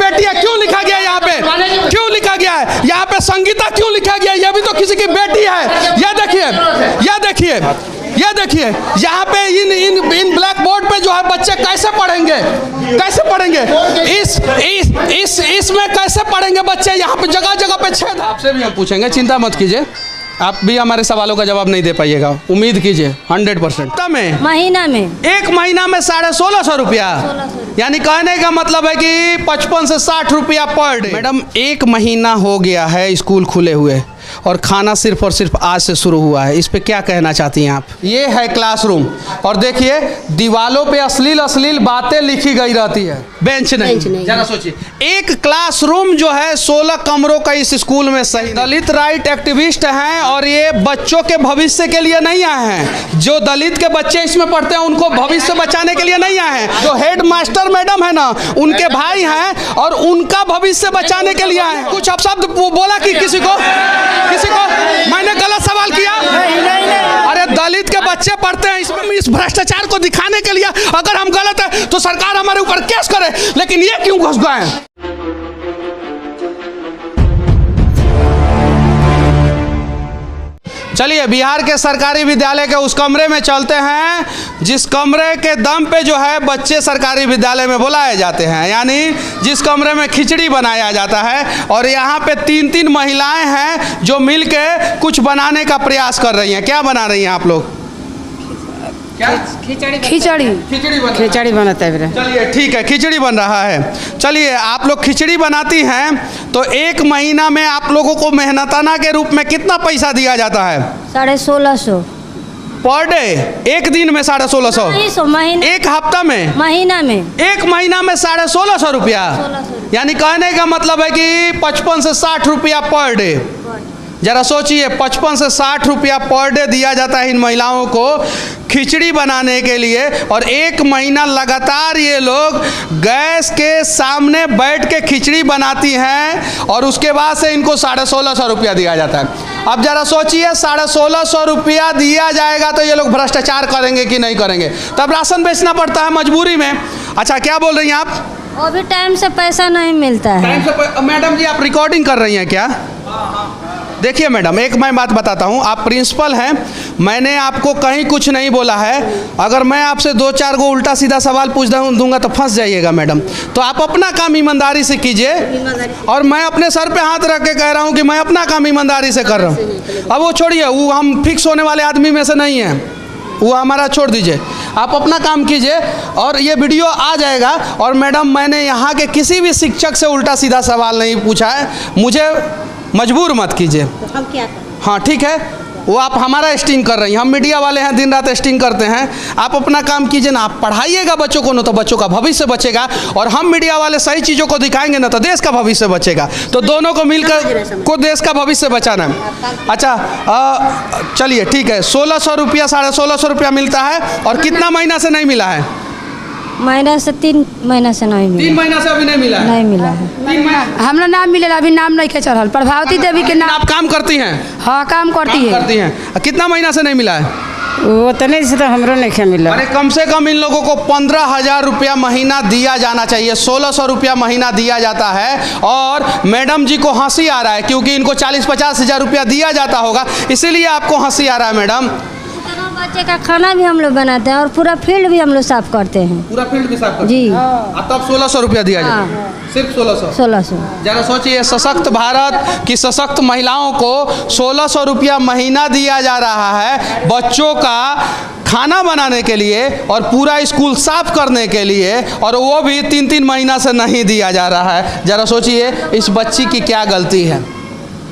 बेटी है, क्यों लिखा गया यहाँ पे? क्यों लिखा गया है यहाँ पे? संगीता क्यों लिखा गया? ये भी तो किसी की बेटी है। ये देखिए, ये देखिए, ये देखिए, यहाँ पे इन ब्लैक बोर्ड पे जो है बच्चे कैसे पढ़ेंगे? कैसे पढ़ेंगे? इसमें कैसे पढ़ेंगे बच्चे? यहाँ पे जगह जगह पे छेद। आपसे भी हम पूछेंगे, चिंता मत कीजिए, आप भी हमारे सवालों का जवाब नहीं दे पाइएगा, उम्मीद कीजिए 100%। में महीना में, एक महीना में 1650 रुपया, यानी कहने का मतलब है कि 55 से 60 रुपया पर डे। मैडम, एक महीना हो गया है स्कूल खुले हुए और खाना सिर्फ और सिर्फ आज से शुरू हुआ है, इस पे क्या कहना चाहती हैं आप? ये है क्लासरूम और देखिए दीवालों पे अश्लील अश्लील बातें लिखी गई रहती है, बेंच नहीं। जरा सोचिए, एक क्लासरूम जो है 16 कमरों का इस स्कूल में सही। दलित राइट एक्टिविस्ट हैं और ये बच्चों के भविष्य के लिए नहीं आए हैं। जो दलित के बच्चे इसमें पढ़ते हैं उनको भविष्य बचाने के लिए नहीं आए हैं। जो हेड मास्टर मैडम है ना, उनके भाई हैं और उनका भविष्य बचाने के लिए आए हैं। कुछ अपशब्द बोला कि किसी को मैंने गलत सवाल किया? अरे दलित के बच्चे पढ़ते हैं, इसमें इस भ्रष्टाचार को दिखाने के लिए अगर हम गलत है तो सरकार हमारे ऊपर केस करे, लेकिन ये क्यों घुस गए? चलिए बिहार के सरकारी विद्यालय के उस कमरे में चलते हैं जिस कमरे के दम पे जो है बच्चे सरकारी विद्यालय में बुलाए जाते हैं, यानी जिस कमरे में खिचड़ी बनाया जाता है। और यहाँ पे 3-3 महिलाएं हैं जो मिलके कुछ बनाने का प्रयास कर रही हैं। क्या बना रही हैं आप लोग? क्या? खिचड़ी बनाता है। चलिए ठीक है, खिचड़ी बन रहा है। चलिए, आप लोग खिचड़ी बनाती हैं तो एक महीना में आप लोगों को मेहनताना के रूप में कितना पैसा दिया जाता है? 1650 पर डे। एक दिन में 1650? महीना। एक हफ्ता में? महीना में। एक महीना में 1650 रुपया, यानी कहने का मतलब है कि 55 से 60 रुपया पर डे। जरा सोचिए, 55 से 60 रुपया पर डे दिया जाता है इन महिलाओं को खिचड़ी बनाने के लिए, और एक महीना लगातार ये लोग गैस के सामने बैठ के खिचड़ी बनाती हैं और उसके बाद से इनको 1650 रुपया दिया जाता है। अब जरा सोचिए, 1650 रुपया दिया जाएगा तो ये लोग भ्रष्टाचार करेंगे कि नहीं करेंगे? तब राशन बेचना पड़ता है मजबूरी में। अच्छा, क्या बोल रही हैं आप? अभी टाइम से पैसा नहीं मिलता है। मैडम जी, आप रिकॉर्डिंग कर रही हैं क्या? देखिए मैडम, एक मैं बात बताता हूँ, आप प्रिंसिपल हैं, मैंने आपको कहीं कुछ नहीं बोला है। अगर मैं आपसे 2-4 गो उल्टा सीधा सवाल पूछ दूंगा तो फंस जाइएगा मैडम। तो आप अपना काम ईमानदारी से कीजिए, और मैं अपने सर पे हाथ रख के कह रहा हूँ कि मैं अपना काम ईमानदारी से कर रहा हूँ। अब वो छोड़िए, वो हम फिक्स होने वाले आदमी में से नहीं हैं, वो हमारा छोड़ दीजिए, आप अपना काम कीजिए और ये वीडियो आ जाएगा। और मैडम, मैंने यहाँ के किसी भी शिक्षक से उल्टा सीधा सवाल नहीं पूछा है, मुझे मजबूर मत कीजिए। तो हम क्या करें? हाँ ठीक है, वो आप हमारा स्टिंग कर रही हैं, हम मीडिया वाले हैं, दिन रात स्टिंग करते हैं। आप अपना काम कीजिए ना, आप पढ़ाइएगा बच्चों को ना, तो बच्चों का भविष्य बचेगा, और हम मीडिया वाले सही चीज़ों को दिखाएंगे ना तो देश का भविष्य बचेगा। तो दोनों को मिलकर को देश का भविष्य बचाना है। अच्छा, चलिए ठीक है, 1600 रुपया 1650 रुपया मिलता है, और कितना महीना से नहीं मिला है? महीना से 3 महीना से नहीं मिला। 3 महीना से अभी नहीं मिला है? नहीं मिला है। 3 महीना हमरा नाम मिलेला, अभी नाम नहीं के चढ़ल। प्रभावती देवी के नाम। आप काम करती हैं? हाँ, काम करती है। कितना महीना से नहीं मिला है? वो तो नहीं से तो हमरो नहीं मिला। अरे कम से कम इन लोगों को 15,000 रुपया महीना दिया जाना चाहिए। 1600 रुपया महीना दिया जाता है, और मैडम जी को हंसी आ रहा है क्योंकि इनको 40-50 हज़ार रुपया दिया जाता होगा, इसीलिए आपको हंसी आ रहा है मैडम। बच्चे का खाना भी हम लोग बनाते हैं और पूरा फील्ड भी हम लोग साफ करते हैं। पूरा फील्ड भी साफ करते हैं? जी। तब 1600 रुपया दिया जाए? सिर्फ 1600? जरा सोचिए, सशक्त भारत की सशक्त महिलाओं को 1600 रुपया महीना दिया जा रहा है बच्चों का खाना बनाने के लिए और पूरा स्कूल साफ करने के लिए, और वो भी 3-3 महीना से नहीं दिया जा रहा है। जरा सोचिए, इस बच्ची की क्या गलती है?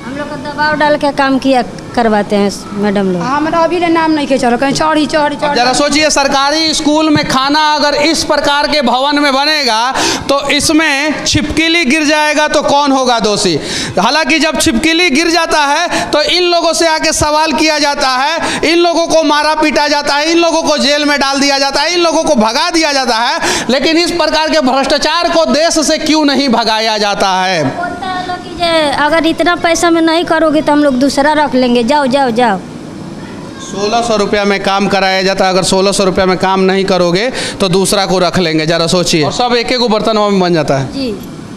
हम लोग को दबाव डाल के काम किया करवाते हैं मैडम लोग। हमारा अभी नाम नहीं के चलो, कहीं चढ़ी। जरा सोचिए, सरकारी स्कूल में खाना अगर इस प्रकार के भवन में बनेगा तो इसमें छिपकली गिर जाएगा तो कौन होगा दोषी? हालांकि जब छिपकली गिर जाता है तो इन लोगों से आके सवाल किया जाता है, इन लोगों को मारा पीटा जाता है, इन लोगों को जेल में डाल दिया जाता है, इन लोगों को भगा दिया जाता है, लेकिन इस प्रकार के भ्रष्टाचार को देश से क्यों नहीं भगाया जाता है? अगर इतना पैसा में नहीं करोगे तो हम लोग दूसरा रख लेंगे, जाओ जाओ जाओ। 1600 रुपया में काम कराया जाता है, अगर 1600 रुपया में काम नहीं करोगे तो दूसरा को रख लेंगे। जरा सोचिए, और सब एक एक बर्तन में बन जाता है। जी।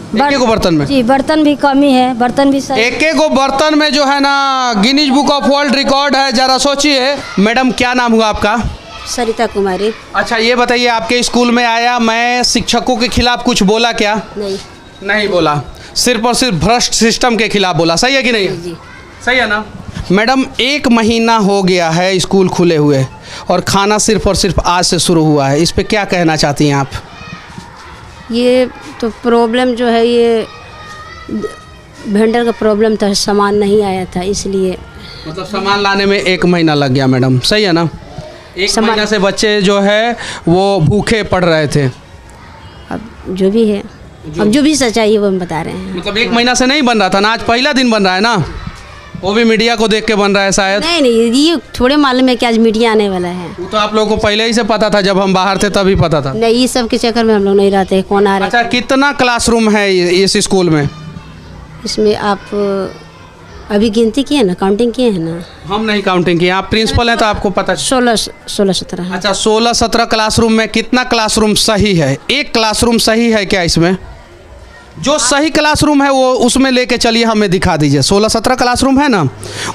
एक को बर्तन में? जी, बर्तन भी कमी है, बर्तन भी सही। एक को बर्तन में जो है ना Guinness book of world record है। जरा सोचिए। मैडम क्या नाम हुआ आपका? सरिता कुमारी। अच्छा ये बताइए, आपके स्कूल में आया, मैं शिक्षकों के खिलाफ कुछ बोला क्या? नहीं बोला, सिर्फ और सिर्फ भ्रष्ट सिस्टम के खिलाफ बोला। सही है कि नहीं? जी सही है ना? मैडम 1 महीना हो गया है स्कूल खुले हुए और खाना सिर्फ और सिर्फ आज से शुरू हुआ है। इस पे क्या कहना चाहती हैं आप? ये तो प्रॉब्लम जो है, ये वेंडर का प्रॉब्लम था, सामान नहीं आया था इसलिए। मतलब सामान लाने में 1 महीना लग गया मैडम। सही है ना? 1 महीना से बच्चे जो है वो भूखे पड़ रहे थे। अब जो भी है, अब जो भी सच्चाई है वो हम बता रहे हैं। मतलब 1 महीना से नहीं बन रहा था ना, आज पहला दिन बन रहा है ना? वो भी मीडिया को देख के बन रहा है शायद? नहीं, ये थोड़े मालूम है कि आज मीडिया आने वाला है। वो तो आप लोगों को पहले ही से पता था, जब हम बाहर थे तभी पता था। नहीं, ये सब के चक्कर में हम लोग नहीं रहते, कौन आ रहा है। अच्छा कितना क्लासरूम है इस स्कूल में? इसमें आप अभी गिनती किए ना, काउंटिंग किए हैं ना? हम नहीं काउंटिंग किए, आप प्रिंसिपल हैं तो आपको पता। 16-17। अच्छा 16-17 क्लासरूम में कितना क्लासरूम सही है? एक क्लासरूम सही है क्या इसमें? जो सही क्लासरूम है वो उसमें लेके चलिए, हमें दिखा दीजिए। 16-17 क्लासरूम है ना,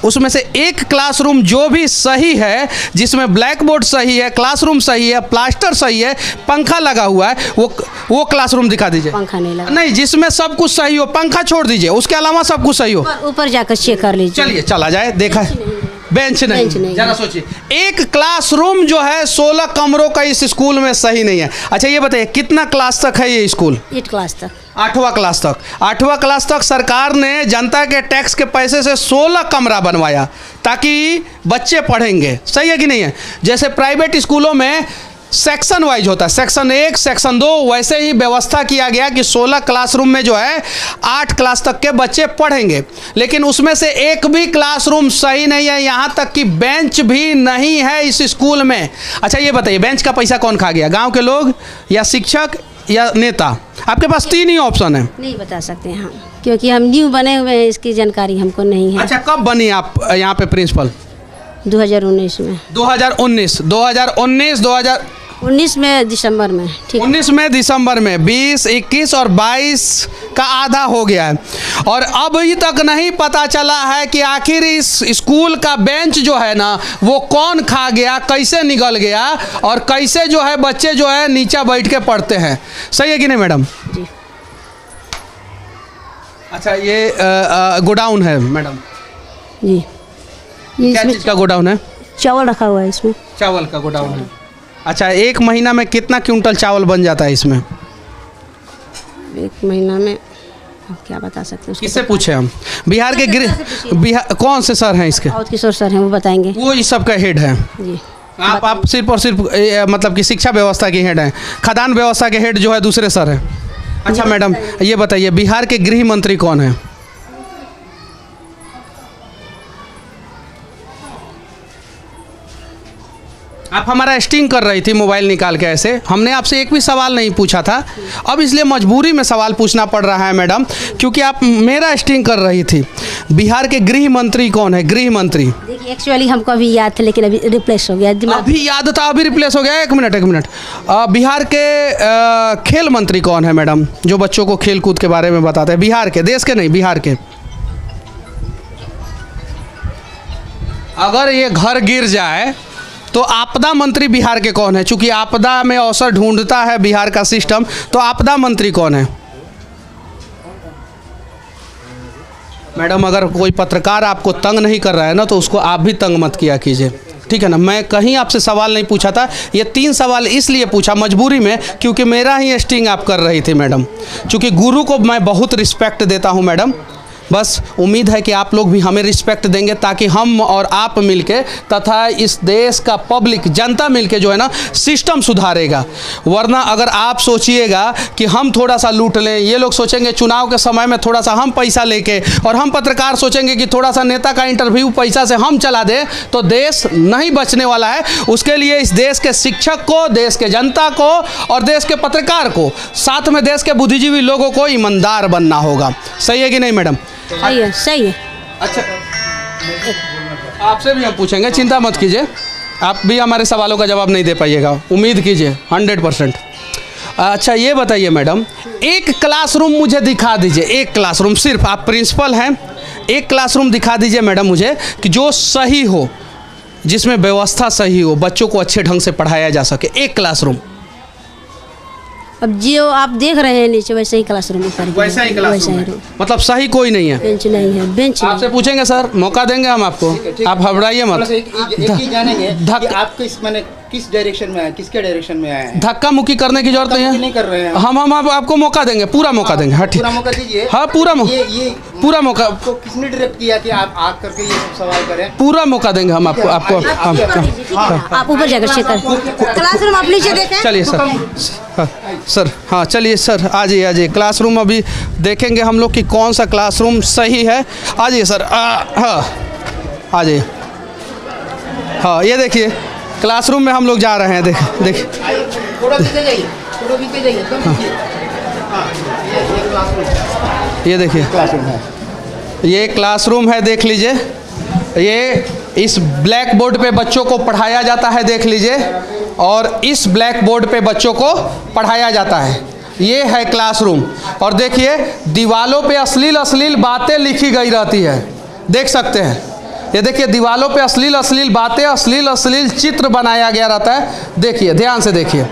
उसमें से एक क्लासरूम जो भी सही है, जिसमें ब्लैक बोर्ड सही है, क्लासरूम सही है, प्लास्टर सही है, पंखा लगा हुआ है, वो क्लासरूम दिखा दीजिए। पंखा नहीं लगा? नहीं, जिसमें सब कुछ सही हो, पंखा छोड़ दीजिए, उसके अलावा सब कुछ सही हो। ऊपर जाकर चेक कर लीजिए। चलिए चला जाए, देखा है बेंच नहीं। जरा सोचिए, एक क्लासरूम जो है 16 कमरों का इस स्कूल में सही नहीं है। अच्छा ये बताइए, कितना क्लास तक है ये स्कूल? 8 क्लास तक। 8वां क्लास तक। 8वां क्लास तक सरकार ने जनता के टैक्स के पैसे से 16 कमरा बनवाया ताकि बच्चे पढ़ेंगे। सही है कि नहीं है? जैसे प्राइवेट स्कूलों में सेक्शन वाइज होता है, सेक्शन 1 सेक्शन 2, वैसे ही व्यवस्था किया गया कि 16 क्लासरूम में जो है 8 क्लास तक के बच्चे पढ़ेंगे। लेकिन उसमें से एक भी क्लासरूम सही नहीं है, यहाँ तक कि बेंच भी नहीं है इस स्कूल में। अच्छा ये बताइए, बेंच का पैसा कौन खा गया? गांव के लोग या शिक्षक या नेता? आपके पास 3 ही ऑप्शन है। नहीं बता सकते हैं हम, क्योंकि हम न्यू बने हुए हैं, इसकी जानकारी हमको नहीं है। अच्छा कब बनी आप यहाँ पे प्रिंसिपल? 2019 में। 2019 में दिसंबर में। ठीक, 19 में दिसंबर में 20, 21 और 22 का आधा हो गया है और अभी तक नहीं पता चला है कि आखिर इस स्कूल का बेंच जो है ना वो कौन खा गया, कैसे निकल गया और कैसे जो है बच्चे जो है नीचे बैठ के पढ़ते हैं। सही है कि नहीं मैडम? जी। अच्छा ये गोडाउन है मैडम जी। क्या चीज़ का गोडाउन है? चावल रखा हुआ है इसमें। चावल का गोडाउन है। अच्छा 1 महीना में कितना क्विंटल चावल बन जाता है इसमें? 1 महीना में अब क्या बता सकते हैं? किससे पूछे हम? बिहार के बिहार कौन से सर हैं इसके? राउत किशोर सर हैं, वो बताएंगे। वो इस सब का हेड है। जी। आप सिर्फ और सिर्फ मतलब कि शिक्षा व्यवस्था के हेड हैं। खदान व्यवस्था के हेड जो है दूसरे सर हैं। अच्छा मैडम ये बताइए, बिहार के गृह मंत्री कौन है? आप हमारा स्टिंग कर रही थी मोबाइल निकाल के ऐसे, हमने आपसे एक भी सवाल नहीं पूछा था। अब इसलिए मजबूरी में सवाल पूछना पड़ रहा है मैडम, क्योंकि आप मेरा स्टिंग कर रही थी। बिहार के गृह मंत्री कौन है? गृह मंत्री। देखिए एक्चुअली हमको अभी याद था, लेकिन अभी रिप्लेस हो गया। अभी याद था, अभी रिप्लेस हो गया। एक मिनट। बिहार के खेल मंत्री कौन है मैडम, जो बच्चों को खेल कूद के बारे में बताते हैं? बिहार के, देश के नहीं, बिहार के। अगर ये घर गिर जाए तो आपदा मंत्री बिहार के कौन है? चूंकि आपदा में अवसर ढूंढता है बिहार का सिस्टम, तो आपदा मंत्री कौन है? मैडम अगर कोई पत्रकार आपको तंग नहीं कर रहा है ना, तो उसको आप भी तंग मत किया कीजिए, ठीक है ना? मैं कहीं आपसे सवाल नहीं पूछा था। ये 3 सवाल इसलिए पूछा मजबूरी में, क्योंकि मेरा ही स्टिंग आप कर रही थी मैडम। चूँकि गुरु को मैं बहुत रिस्पेक्ट देता हूँ मैडम, बस उम्मीद है कि आप लोग भी हमें रिस्पेक्ट देंगे, ताकि हम और आप मिलके तथा इस देश का पब्लिक जनता मिलके जो है ना सिस्टम सुधारेगा। वरना अगर आप सोचिएगा कि हम थोड़ा सा लूट लें, ये लोग सोचेंगे चुनाव के समय में थोड़ा सा हम पैसा लेके, और हम पत्रकार सोचेंगे कि थोड़ा सा नेता का इंटरव्यू पैसा से हम चला दें, तो देश नहीं बचने वाला है। उसके लिए इस देश के शिक्षक को, देश के जनता को और देश के पत्रकार को, साथ में देश के बुद्धिजीवी लोगों को ईमानदार बनना होगा। सही है कि नहीं मैडम? सही है। अच्छा आपसे भी हम पूछेंगे, चिंता मत कीजिए। आप भी हमारे सवालों का जवाब नहीं दे पाइएगा, उम्मीद कीजिए 100%। अच्छा ये बताइए मैडम, एक क्लासरूम मुझे दिखा दीजिए, एक क्लासरूम, सिर्फ आप प्रिंसिपल हैं, एक क्लासरूम दिखा दीजिए मैडम मुझे कि जो सही हो, जिसमें व्यवस्था सही हो, बच्चों को अच्छे ढंग से पढ़ाया जा सके, एक क्लासरूम। अब जो आप देख रहे हैं नीचे वैसे ही क्लासरूम ऊपर भी वैसा ही है, क्लासरूम वैसा है। ही मतलब सही कोई नहीं है, बेंच नहीं है, बेंच आपसे पूछेंगे सर, मौका देंगे हम आपको, आप घबराइए मत। एक ही जानेंगे कि आप किस डायरेक्शन में आए, किसके डायरेक्शन में आए हैं। धक्का मुक्की करने की जरूरत नहीं है, नहीं कर रहे हैं हम आपको मौका देंगे, पूरा मौका देंगे। हाँ ठीक, पूरा मौका दीजिए। हाँ पूरा ये पूरा मौका, आपको किसने डायरेक्ट किया कि आप आ करके ये सब सवाल करें। पूरा मौका देंगे हम आपको आप ऊपर जाकर चेक करें, क्लासरूम आप नीचे देखें। चलिए सर, हाँ सर, हाँ चलिए सर, आ जाइए क्लासरूम अभी देखेंगे हम लोग कि कौन सा क्लासरूम सही है। आ जाइए सर, हाँ आ जाइए। हाँ ये देखिए क्लासरूम में हम लोग जा रहे हैं, देखिए थोड़ा पीछे जाइए, थोड़ा पीछे जाइए, एकदम पीछे। हाँ, ये क्लासरूम, ये देखिए क्लासरूम है, ये क्लासरूम है, देख लीजिए। ये इस ब्लैक बोर्ड पे बच्चों को पढ़ाया जाता है, देख लीजिए, और इस ब्लैक बोर्ड पे बच्चों को पढ़ाया जाता है। ये है क्लासरूम, और देखिए दीवालों पे अश्लील बातें लिखी गई रहती है, देख सकते हैं। ये देखिए दीवालों पे अश्लील बातें, अश्लील चित्र बनाया गया रहता है। देखिए ध्यान से देखिए,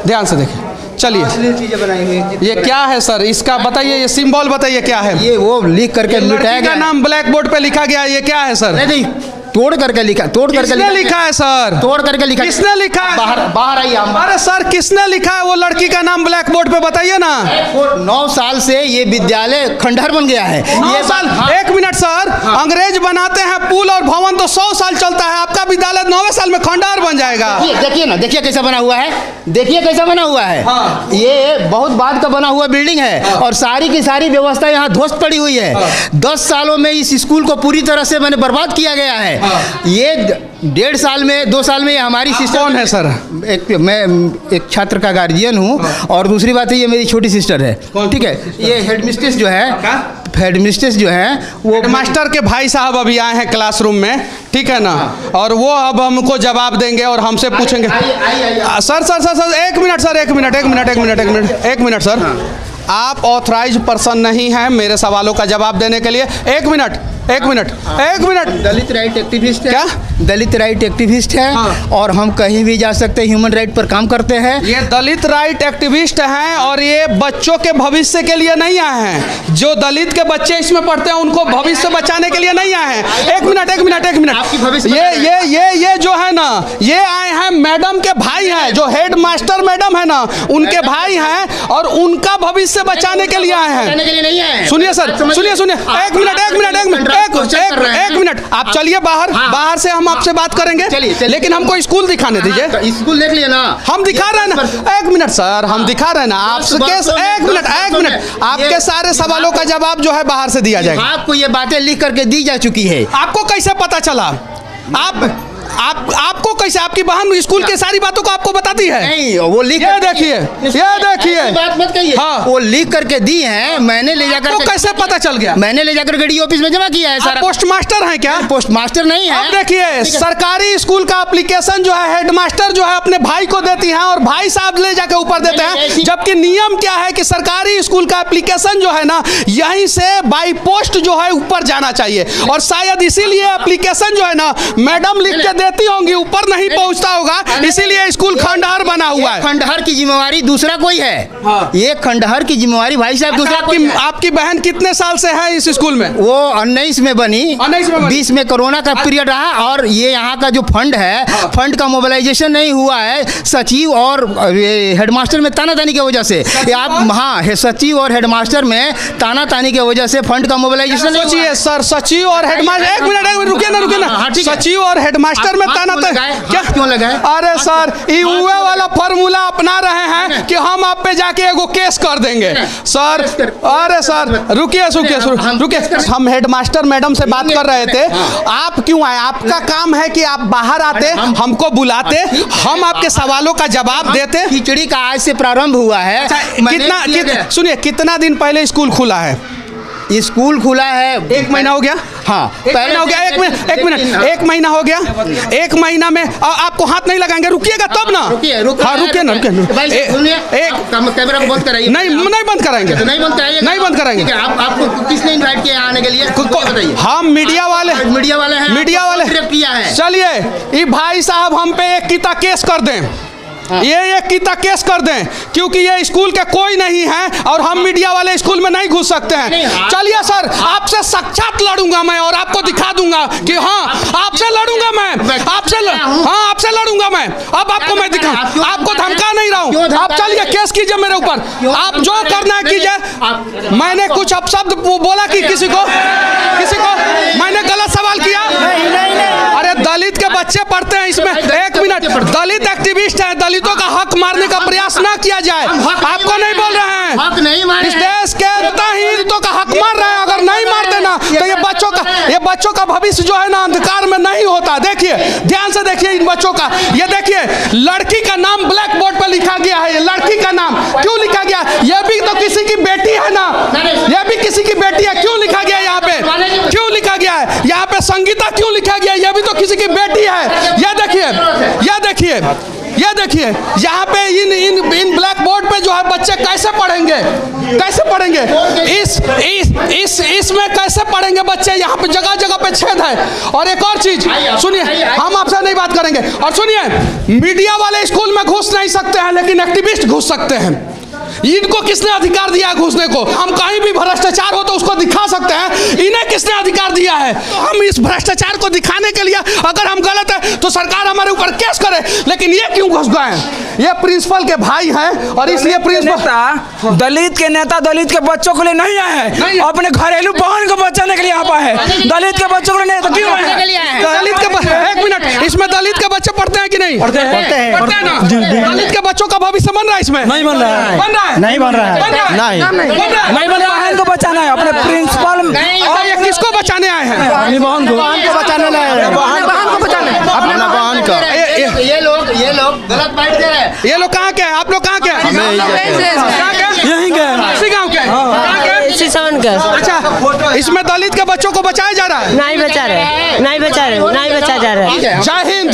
ध्यान से देखिए। चलिए अश्लील चीजें बनाई हुई हैं। ये क्या है सर, इसका बताइए, ये सिंबल बताइए क्या है। ये वो लिख करके मिटाया लड़की गया का नाम ब्लैक बोर्ड पे लिखा गया है, ये क्या है सर? नहीं, तोड़ करके लिखा, तोड़ करके किसने लिखा है सर? तोड़ करके लिखा, किसने लिखा है? बाहर आइए। अरे सर किसने लिखा है वो लड़की का नाम ब्लैक बोर्ड पे, बताइए ना। 9 साल से ये विद्यालय खंडहर बन गया है। 9 साल? हाँ। एक मिनट सर, अंग्रेज बनाते हैं पुल और भवन तो 100 साल चलता है, आपका विद्यालय 9वें साल में खंडहर बन जाएगा। देखिए ना, देखिए कैसा बना हुआ है, देखिए कैसा बना हुआ है। हाँ। ये बहुत बाद का बना हुआ बिल्डिंग है। हाँ। और सारी की सारी व्यवस्था यहाँ ध्वस्त पड़ी हुई है। हाँ। 10 सालों में इस स्कूल को पूरी तरह से मैंने बर्बाद किया गया है। हाँ। ये 1.5 साल में 2 साल में ये हमारी सिस्टर कौन है सर? मैं एक छात्र का गार्जियन हूँ। हाँ। और दूसरी बात है ये मेरी छोटी सिस्टर है, ठीक है। ये हेडमिस्ट्रेस जो है, हेडमिस्ट्रेस जो है वो मास्टर के भाई साहब अभी आए हैं क्लासरूम में, ठीक है ना। हाँ। और वो अब हमको जवाब देंगे और हमसे पूछेंगे। सर सर सर सर एक मिनट सर, एक मिनट सर। हाँ। आप ऑथराइज पर्सन नहीं हैं मेरे सवालों का जवाब देने के लिए। एक मिनट दलित राइट एक्टिविस्ट है। क्या? दलित राइट एक्टिविस्ट है। हाँ। और हम कहीं भी जा सकते हैं, ह्यूमन राइट पर काम करते हैं। ये दलित राइट एक्टिविस्ट हैं और ये बच्चों के भविष्य के लिए नहीं आए हैं। जो दलित के बच्चे इसमें पढ़ते हैं उनको भविष्य बचाने के लिए नहीं आए हैं। एक मिनट ये जो है ना, ये आए हैं मैडम के भाई हैं, जो हेड मास्टर मैडम है ना, उनके भाई हैं और उनका भविष्य बचाने के लिए आए हैं। सुनिए सर, सुनिए एक मिनट आप चलिए बाहर। हाँ। बाहर से हम आपसे बात करेंगे। चलिए। लेकिन हमको स्कूल दिखाने दीजिए। स्कूल देख लिया ना, हम दिखा रहे हैं ना। एक मिनट सर, हम दिखा रहे हैं ना आपके। एक मिनट आपके सारे सवालों का जवाब जो है बाहर से दिया जाएगा। आपको ये बातें लिख करके दी जा चुकी है। आपको कैसे पता चला? आपको कैसे? आपकी बहन स्कूल की सारी बातों को आपको बताती है? नहीं, वो लिख, ये देखिए बात मत कहिए। हाँ। वो लिख करके दी है, मैंने ले जाकर। आपको कैसे पता चल गया? मैंने ले जाकर डीडी ऑफिस में जमा किया है। सारा पोस्ट मास्टर है क्या? पोस्ट मास्टर नहीं है। अब देखिए सरकारी स्कूल का एप्लीकेशन जो है हेडमास्टर जो है अपने भाई को देती है और भाई साहब ले जाकर ऊपर देते हैं, जबकि नियम क्या है कि सरकारी स्कूल का एप्लीकेशन जो है ना यहीं से बाई पोस्ट जो है ऊपर जाना चाहिए। और शायद इसीलिए एप्लीकेशन जो है ना मैडम लिख के देती होंगी, ऊपर नहीं पहुंचता होगा, इसीलिए स्कूल खंडहर बना हुआ है। खंडहर की जिम्मेवारी दूसरा कोई है। हाँ। ये खंडहर की जिम्मेवारी भाई साहब दूसरा कोई है। आपकी बहन कितने साल से है इस स्कूल में? वो 19 में बनी। 20 में कोरोना का पीरियड रहा और ये यहाँ का जो फंड है, हाँ। फंड का मोबिलाइजेशन नहीं हुआ है। सचिव और हेडमास्टर में तानातानी की वजह से आप, हाँ, सचिव और हेडमास्टर में तानातानी की वजह से फंड का मोबिलाइजेशन। सोचिए सर, सचिव और हेडमास्टर, एक मिनट रुकिए ना, सचिव और हेडमास्टर में तानातानी क्या क्यों लगाए? अरे सर ये हुए वाला फॉर्मूला अपना रहे हैं कि हम आप पे जाके एगो केस कर देंगे सर। अरे सर रुकिए, हम हेडमास्टर मैडम से बात कर रहे थे। आप क्यों आए? आपका काम है कि आप बाहर आते, हमको बुलाते, हम आपके सवालों का जवाब देते। खिचड़ी का आज से प्रारंभ हुआ है। सुनिए कितना दिन पहले स्कूल खुला है? स्कूल खुला है 1 महीना हो गया। हाँ, पहले हो गया। एक मिनट, एक महीना हो गया। एक महीना में आपको हाथ नहीं लगाएंगे, रुकिएगा तब ना। रुकिए ना, कैमरा बंद कराइए। नहीं बंद कराएंगे, नहीं बंद कराइए, नहीं बंद कराएंगे। आपको किसने इनवाइट किया आने के लिए? बताइए। हम मीडिया वाले हैं, मीडिया वाले किया है। चलिए ये भाई साहब हम पे एक कीता केस कर दें, ये एक कीता केस कर दें, क्योंकि ये स्कूल के कोई नहीं है और हम मीडिया वाले स्कूल में नहीं घुस सकते हैं। चलिए सर, आपसे साक्षात लड़ूंगा मैं और आपको दिखा दूंगा कि हाँ आपसे लड़ूंगा मैं, आपसे लड़ूंगा मैं। अब आपको मैं दिखा, आपको धमका नहीं रहा हूँ। आप चलिए केस कीजिए मेरे ऊपर, आप जो करना है कीजिए। मैंने कुछ अपशब्द बोला कि किसी को मैंने गलत सवाल किया? अरे दलित के बच्चे पढ़ते हैं इसमें। एक मिनट, दलित एक्टिविस्ट है, दलितों का हक मारने का प्रयास ना किया जाए। आपको नहीं बोल रहे हैं, हक नहीं मारे। इस देश के दलितों का हक मार रहे हैं। अगर नहीं मारते ना तो ये बच्चों का भविष्य जो है ना अंधकार में नहीं होता। देखिए, ध्यान से देखिए इन बच्चों का। ये देखिए, लड़की का नाम ब्लैक बोर्ड पर लिखा गया है। ये लड़की का नाम क्यों लिखा गया? ये भी तो किसी की बेटी है ना, ये भी किसी की बेटी है। क्यों लिखा गया यहाँ पे? क्यों लिखा गया है यहाँ पे? संगीता क्यों लिखा गया? ये भी तो किसी की बेटी है। ये देखिए यहाँ पे इन ब्लैक बोर्ड पे जो है बच्चे कैसे पढ़ेंगे? इसमें कैसे पढ़ेंगे बच्चे? यहाँ पे जगह जगह पे छेद है। और एक और चीज सुनिए, हम आपसे नहीं बात करेंगे। और सुनिए, मीडिया वाले स्कूल में घुस नहीं सकते हैं, लेकिन एक्टिविस्ट घुस सकते हैं। इनको किसने अधिकार दिया है घुसने को? हम कहीं भी भ्रष्टाचार हो तो उसको दिखा सकते हैं, इन्हें किसने अधिकार दिया है? तो हम इस भ्रष्टाचार को दिखाने के लिए अगर हम गलत है तो सरकार हमारे ऊपर केस करे, लेकिन ये क्यों घुस गए हैं? ये प्रिंसिपल के भाई हैं और इसलिए प्रिंसिपल दलित के नेता दलित के बच्चों के लिए नहीं आए हैं, अपने घरेलू बहन को बचाने के लिए यहाँ पर है। दलित के बच्चों को नहीं तो क्यों आए हैं? दलित के एक मिनट, इसमें दलित के बच्चे पढ़ते हैं कि नहीं? पढ़ते हैं ना। दलित के बच्चों का भविष्य बन रहा है इसमें? नहीं बन रहा है, नहीं बन रहा है। नहीं बन रहा है। को बचाना है अपने प्रिंसिपल। और ये किसको बचाने आए हैं? अपनी बहन को बचाने लाए, बहन को बचाने, अपने बहन को। ये लोग गलत बाइट दे रहे हैं। ये लोग कहाँ के हैं? आप लोग कहाँ के हैं? यहीं के, इसी गाँव के, इसी सावन का। अच्छा, इसमें दलित के बच्चों को बचाया जा रहा है? नहीं बचा जा रहा है। जय हिंद।